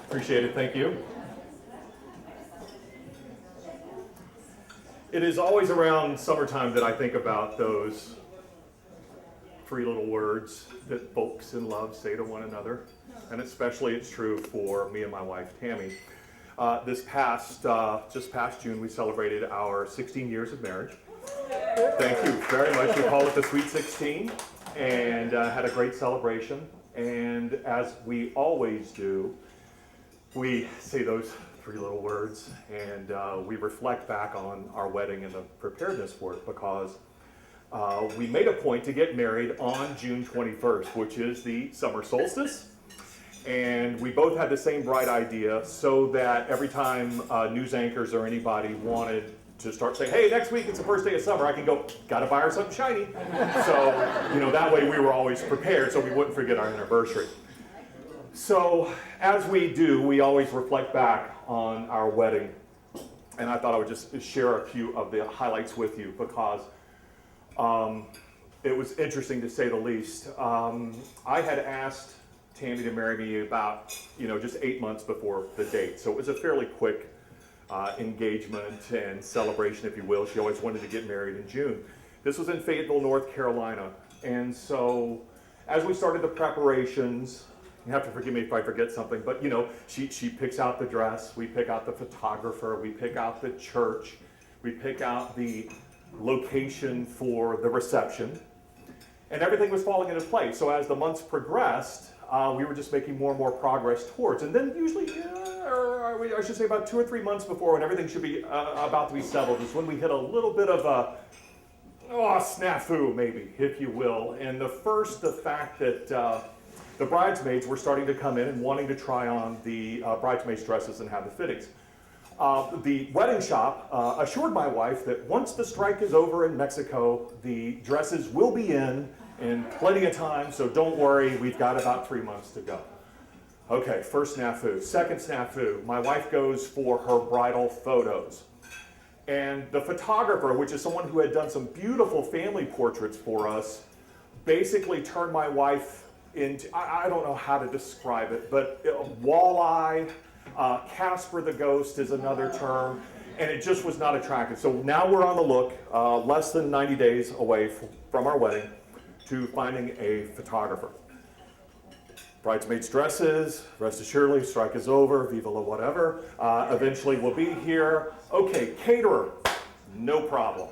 Appreciate it, thank you. It is always around summertime that I think about those three little words that folks in love say to one another, and especially it's true for me and my wife, Tammy. Just past June, we celebrated our 16 years of marriage. Thank you very much. We call it the Sweet 16, and had a great celebration. And as we always do, we say those three little words, and we reflect back on our wedding and the preparedness for it, because we made a point to get married on June 21st, which is the summer solstice. And we both had the same bright idea, so that every time news anchors or anybody wanted to start saying, hey, next week it's the first day of summer, I can go, gotta buy her something shiny. So, that way we were always prepared so we wouldn't forget our anniversary. So, as we do, we always reflect back on our wedding. And I thought I would just share a few of the highlights with you, because it was interesting to say the least. I had asked Tammy to marry me about, just 8 months before the date. So it was a fairly quick engagement and celebration, if you will. She always wanted to get married in June. This was in Fayetteville, North Carolina. And so as we started the preparations, you have to forgive me if I forget something, but she picks out the dress, we pick out the photographer, we pick out the church, we pick out the location for the reception, and everything was falling into place. So as the months progressed, we were just making more and more progress towards. And then usually, or I should say about 2 or 3 months before, when everything should be about to be settled, is when we hit a little bit of a snafu, maybe, if you will. And the fact that the bridesmaids were starting to come in and wanting to try on the bridesmaids' dresses and have the fittings. The wedding shop assured my wife that once the strike is over in Mexico, the dresses will be in plenty of time, so don't worry, we've got about 3 months to go. Okay, first snafu. Second snafu, my wife goes for her bridal photos. And the photographer, which is someone who had done some beautiful family portraits for us, basically turned my wife into, I don't know how to describe it, but walleye, Casper the Ghost is another term, and it just was not attractive. So now we're on the look, less than 90 days away from our wedding, to finding a photographer. Bridesmaids' dresses, rest assuredly, strike is over, viva la whatever. Eventually we'll be here. Okay, caterer, no problem.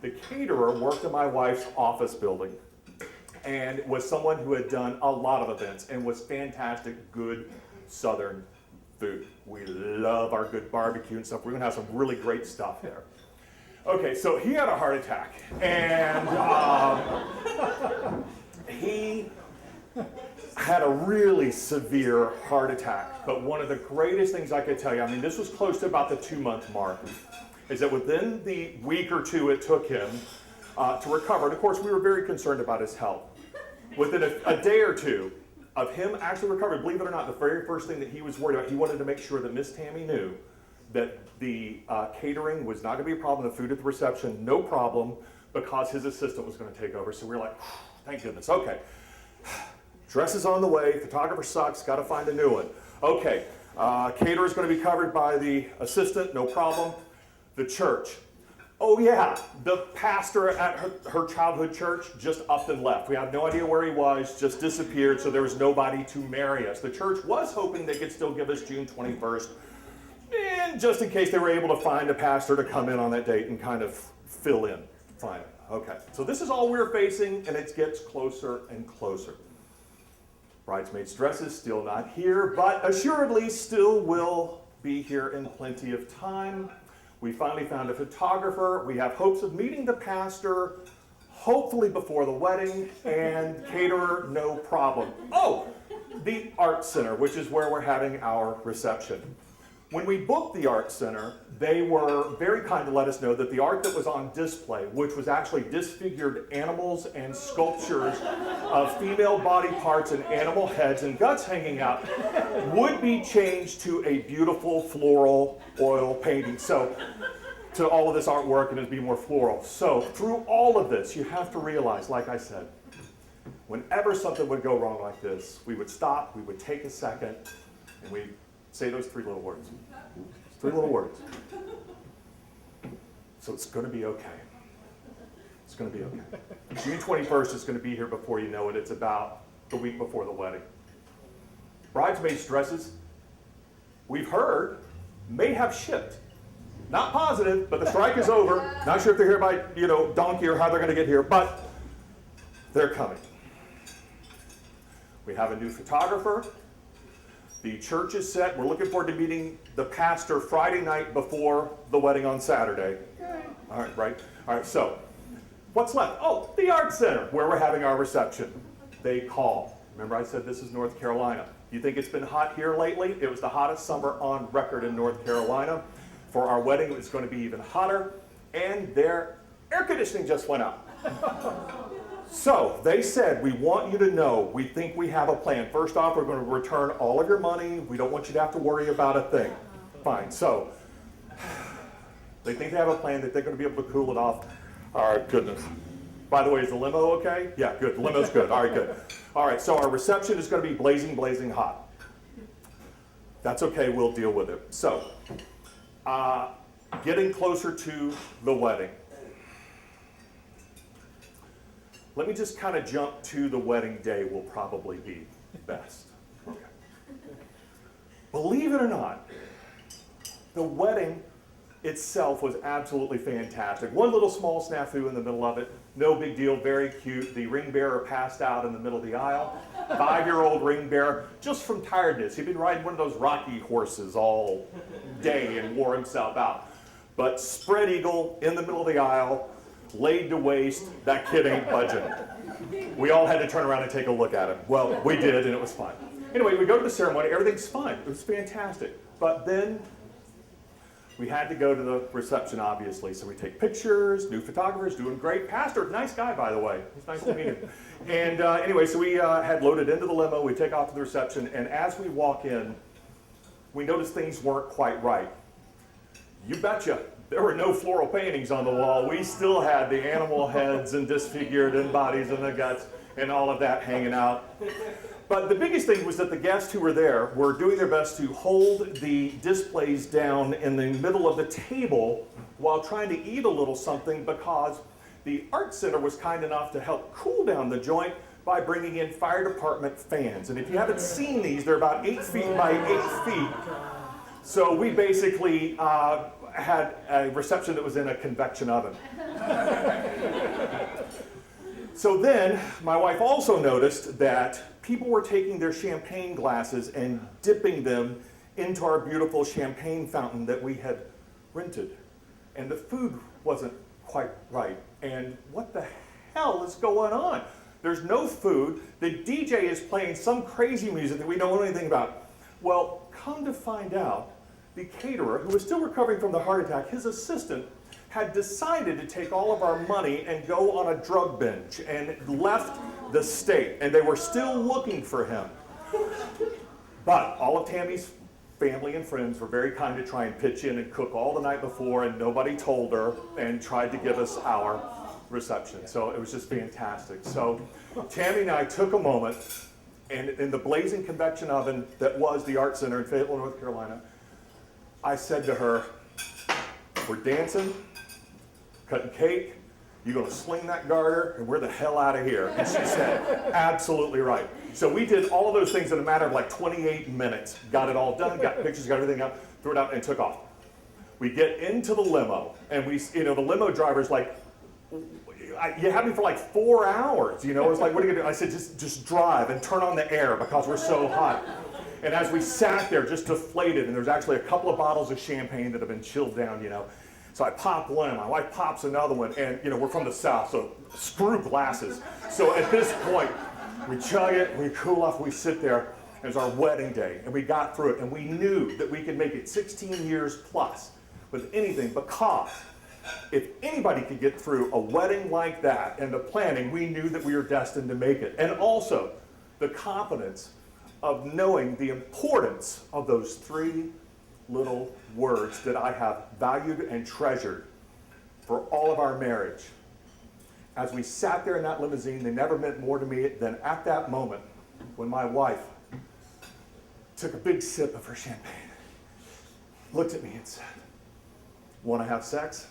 The caterer worked in my wife's office building and was someone who had done a lot of events and was fantastic, good Southern food. We love our good barbecue and stuff. We're gonna have some really great stuff there. Okay, so he had a heart attack, and he had a really severe heart attack. But one of the greatest things I could tell you, this was close to about the 2-month mark, is that within the week or two it took him to recover. And of course, we were very concerned about his health. Within a day or two of him actually recovering, believe it or not, the very first thing that he was worried about, he wanted to make sure that Miss Tammy knew that the catering was not going to be a problem, the food at the reception, no problem, because his assistant was going to take over. So we were like, thank goodness, okay. Dress is on the way, photographer sucks, got to find a new one. Okay, caterer is going to be covered by the assistant, no problem. The church. Oh yeah, the pastor at her childhood church just upped and left. We had no idea where he was, just disappeared, so there was nobody to marry us. The church was hoping they could still give us June 21st, and just in case they were able to find a pastor to come in on that date and kind of fill in. Fine, okay. So this is all we're facing, and it gets closer and closer. Bridesmaids' dresses still not here, but assuredly still will be here in plenty of time. We finally found a photographer. We have hopes of meeting the pastor, hopefully before the wedding, and caterer, no problem. Oh, the art center, which is where we're having our reception. When we booked the art center, they were very kind to let us know that the art that was on display, which was actually disfigured animals and sculptures of female body parts and animal heads and guts hanging out, would be changed to a beautiful floral oil painting. So, to all of this artwork, and it'd be more floral. So, through all of this, you have to realize, like I said, Whenever something would go wrong like this, we would stop, we would take a second, and we'd say those three little words. Three little words. So it's going to be okay. It's going to be okay. June 21st is going to be here before you know it. It's about the week before the wedding. Bridesmaids' dresses, we've heard, may have shipped. Not positive, but the strike is over. Not sure if they're here by, donkey or how they're going to get here, but they're coming. We have a new photographer. The church is set. We're looking forward to meeting the pastor Friday night before the wedding on Saturday. All right, right? All right, so what's left? Oh, the Art Center, where we're having our reception. They call. Remember I said this is North Carolina. You think it's been hot here lately? It was the hottest summer on record in North Carolina. For our wedding, it's going to be even hotter, and their air conditioning just went out. So they said, we want you to know, we think we have a plan. First off, we're going to return all of your money. We don't want you to have to worry about a thing. Fine. So they think they have a plan, that they're going to be able to cool it off. All right, goodness. By the way, is the limo okay? Yeah, good. The limo's good. All right, good. All right, so our reception is going to be blazing, blazing hot. That's okay. We'll deal with it. So getting closer to the wedding. Let me just kind of jump to the wedding day will probably be best. Okay. Believe it or not, the wedding itself was absolutely fantastic. One little small snafu in the middle of it, no big deal, very cute. The ring bearer passed out in the middle of the aisle. 5-year-old ring bearer, just from tiredness. He'd been riding one of those Rocky horses all day and wore himself out. But spread eagle in the middle of the aisle, laid to waste, that kid ain't budging. We all had to turn around and take a look at him. Well, we did, and it was fine. Anyway, we go to the ceremony, everything's fine. It was fantastic. But then we had to go to the reception, obviously. So we take pictures, new photographers, doing great. Pastor, nice guy, by the way. It was nice to meet him. And anyway, so we had loaded into the limo. We take off to the reception. And as we walk in, we noticed things weren't quite right. You betcha. There were no floral paintings on the wall. We still had the animal heads and disfigured and bodies and the guts and all of that hanging out. But the biggest thing was that the guests who were there were doing their best to hold the displays down in the middle of the table while trying to eat a little something, because the Art Center was kind enough to help cool down the joint by bringing in fire department fans. And if you haven't seen these, they're about 8 feet by 8 feet. So we basically had a reception that was in a convection oven. So then, my wife also noticed that people were taking their champagne glasses and dipping them into our beautiful champagne fountain that we had rented. And the food wasn't quite right. And what the hell is going on? There's no food. The DJ is playing some crazy music that we don't know anything about. Well, come to find out, the caterer, who was still recovering from the heart attack, his assistant, had decided to take all of our money and go on a drug binge and left the state. And they were still looking for him. But all of Tammy's family and friends were very kind to try and pitch in and cook all the night before, and nobody told her, and tried to give us our reception. So it was just fantastic. So Tammy and I took a moment, and in the blazing convection oven that was the Art Center in Fayetteville, North Carolina, I said to her, we're dancing, cutting cake, you're going to sling that garter, and we're the hell out of here. And she said, absolutely right. So we did all of those things in a matter of like 28 minutes. Got it all done, got pictures, got everything out, threw it out, and took off. We get into the limo, and the limo driver's like, you had me for like 4 hours, It was like, what are you going to do? I said, just drive and turn on the air because we're so hot. And as we sat there, just deflated, and there's actually a couple of bottles of champagne that have been chilled down, So I pop one, and my wife pops another one, and we're from the South, so screw glasses. So at this point, we chug it, we cool off, we sit there. It was our wedding day, and we got through it, and we knew that we could make it 16 years plus with anything, because if anybody could get through a wedding like that and the planning, we knew that we were destined to make it. And also the confidence of knowing the importance of those 3 little words that I have valued and treasured for all of our marriage. as we sat there in that limousine, they never meant more to me than at that moment when my wife took a big sip of her champagne, looked at me and said, "Want to have sex?"